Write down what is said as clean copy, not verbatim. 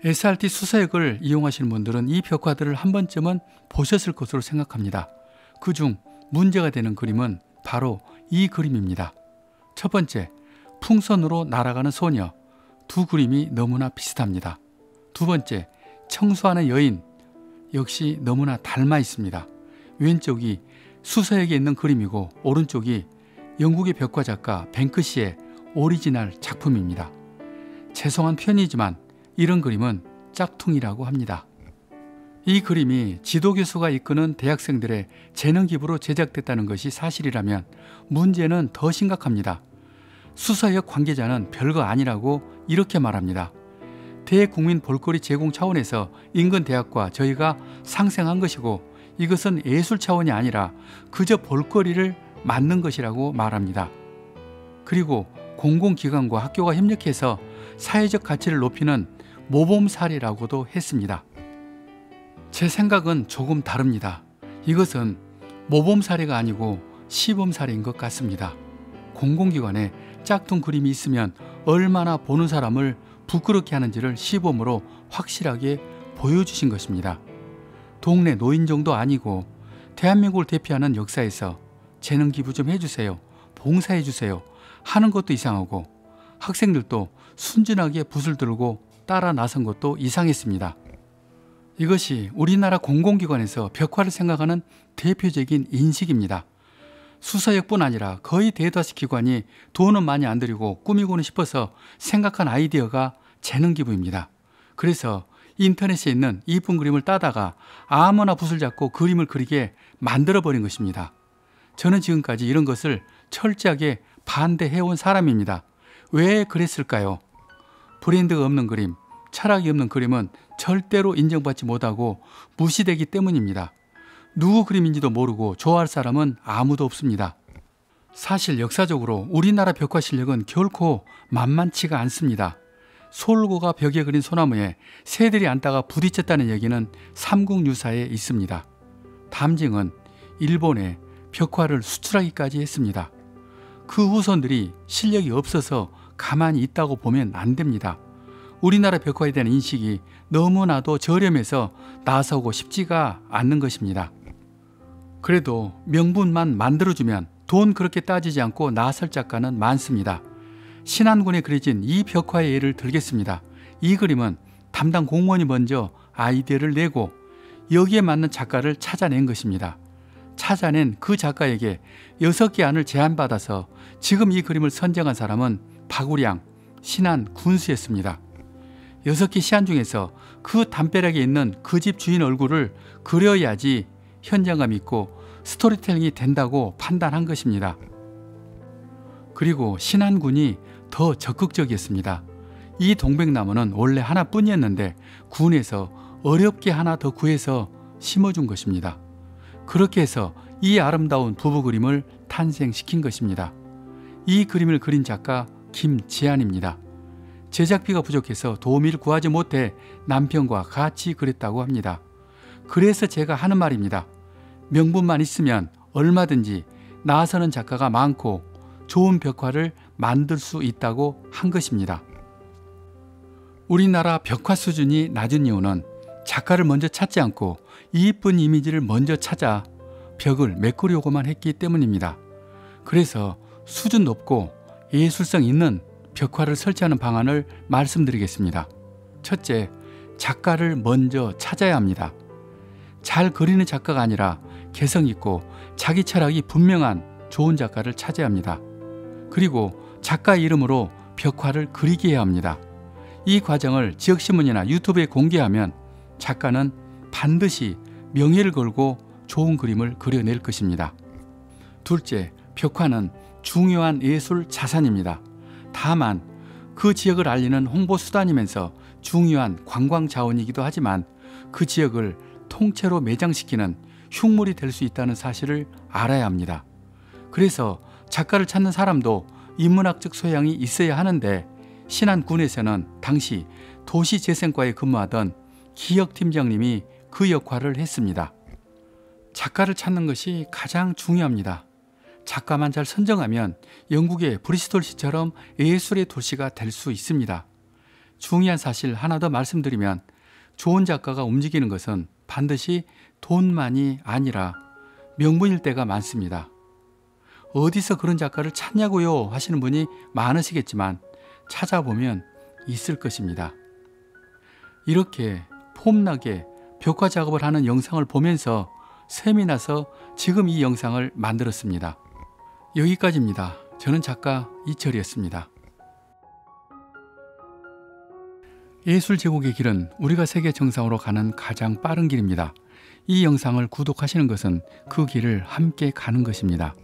SRT 수사역을 이용하시는 분들은 이 벽화들을 한 번쯤은 보셨을 것으로 생각합니다. 그중 문제가 되는 그림은 바로 이 그림입니다. 첫 번째, 풍선으로 날아가는 소녀. 두 그림이 너무나 비슷합니다. 두 번째, 청소하는 여인. 역시 너무나 닮아 있습니다. 왼쪽이 수서역에 있는 그림이고 오른쪽이 영국의 벽화 작가 뱅크시의 오리지널 작품입니다. 죄송한 표현이지만 이런 그림은 짝퉁이라고 합니다. 이 그림이 지도교수가 이끄는 대학생들의 재능 기부로 제작됐다는 것이 사실이라면 문제는 더 심각합니다. 수서역 관계자는 별거 아니라고 이렇게 말합니다. 대국민 볼거리 제공 차원에서 인근 대학과 저희가 상생한 것이고 이것은 예술 차원이 아니라 그저 볼거리를 만든 것이라고 말합니다. 그리고 공공기관과 학교가 협력해서 사회적 가치를 높이는 모범 사례라고도 했습니다. 제 생각은 조금 다릅니다. 이것은 모범 사례가 아니고 시범 사례인 것 같습니다. 공공기관에 짝퉁 그림이 있으면 얼마나 보는 사람을 부끄럽게 하는지를 시범으로 확실하게 보여주신 것입니다. 동네 노인정도 아니고 대한민국을 대표하는 역사에서 재능 기부 좀 해주세요, 봉사해 주세요 하는 것도 이상하고 학생들도 순진하게 붓을 들고 따라 나선 것도 이상했습니다. 이것이 우리나라 공공기관에서 벽화를 생각하는 대표적인 인식입니다. 수서역뿐 아니라 거의 대다수 기관이 돈은 많이 안 들이고 꾸미고는 싶어서 생각한 아이디어가 재능 기부입니다. 그래서 인터넷에 있는 이쁜 그림을 따다가 아무나 붓을 잡고 그림을 그리게 만들어버린 것입니다. 저는 지금까지 이런 것을 철저하게 반대해온 사람입니다. 왜 그랬을까요? 브랜드가 없는 그림, 철학이 없는 그림은 절대로 인정받지 못하고 무시되기 때문입니다. 누구 그림인지도 모르고 좋아할 사람은 아무도 없습니다. 사실 역사적으로 우리나라 벽화 실력은 결코 만만치가 않습니다. 솔고가 벽에 그린 소나무에 새들이 앉다가 부딪혔다는 얘기는 삼국유사에 있습니다. 담징은 일본에 벽화를 수출하기까지 했습니다. 그 후손들이 실력이 없어서 가만히 있다고 보면 안 됩니다. 우리나라 벽화에 대한 인식이 너무나도 저렴해서 나서고 싶지가 않는 것입니다. 그래도 명분만 만들어주면 돈 그렇게 따지지 않고 나설 작가는 많습니다. 신안군에 그려진 이 벽화의 예를 들겠습니다. 이 그림은 담당 공무원이 먼저 아이디어를 내고 여기에 맞는 작가를 찾아낸 것입니다. 찾아낸 그 작가에게 6개 안을 제안받아서 지금 이 그림을 선정한 사람은 박우량 신안 군수였습니다. 6개 시안 중에서 그 담벼락에 있는 그 집 주인 얼굴을 그려야지 현장감 있고 스토리텔링이 된다고 판단한 것입니다. 그리고 신안군이 더 적극적이었습니다. 이 동백나무는 원래 하나뿐이었는데 군에서 어렵게 하나 더 구해서 심어준 것입니다. 그렇게 해서 이 아름다운 부부 그림을 탄생시킨 것입니다. 이 그림을 그린 작가 김지안입니다. 제작비가 부족해서 도우미를 구하지 못해 남편과 같이 그렸다고 합니다. 그래서 제가 하는 말입니다. 명분만 있으면 얼마든지 나서는 작가가 많고 좋은 벽화를 만들 수 있다고 한 것입니다. 우리나라 벽화 수준이 낮은 이유는 작가를 먼저 찾지 않고 이쁜 이미지를 먼저 찾아 벽을 메꾸려고만 했기 때문입니다. 그래서 수준 높고 예술성 있는 벽화를 설치하는 방안을 말씀드리겠습니다. 첫째, 작가를 먼저 찾아야 합니다. 잘 그리는 작가가 아니라 개성 있고 자기 철학이 분명한 좋은 작가를 찾아야 합니다. 그리고 작가 이름으로 벽화를 그리게 해야 합니다. 이 과정을 지역신문이나 유튜브에 공개하면 작가는 반드시 명예를 걸고 좋은 그림을 그려낼 것입니다. 둘째, 벽화는 중요한 예술 자산입니다. 다만 그 지역을 알리는 홍보 수단이면서 중요한 관광 자원이기도 하지만 그 지역을 통째로 매장시키는 흉물이 될 수 있다는 사실을 알아야 합니다. 그래서 작가를 찾는 사람도 인문학적 소양이 있어야 하는데 신안군에서는 당시 도시재생과에 근무하던 기역팀장님이 그 역할을 했습니다. 작가를 찾는 것이 가장 중요합니다. 작가만 잘 선정하면 영국의 브리스톨시처럼 예술의 도시가 될 수 있습니다. 중요한 사실 하나 더 말씀드리면 좋은 작가가 움직이는 것은 반드시 돈만이 아니라 명분일 때가 많습니다. 어디서 그런 작가를 찾냐고요 하시는 분이 많으시겠지만 찾아보면 있을 것입니다. 이렇게 폼나게 벽화 작업을 하는 영상을 보면서 셈이 나서 지금 이 영상을 만들었습니다. 여기까지입니다. 저는 작가 이철이었습니다. 예술 제국의 길은 우리가 세계 정상으로 가는 가장 빠른 길입니다. 이 영상을 구독하시는 것은 그 길을 함께 가는 것입니다.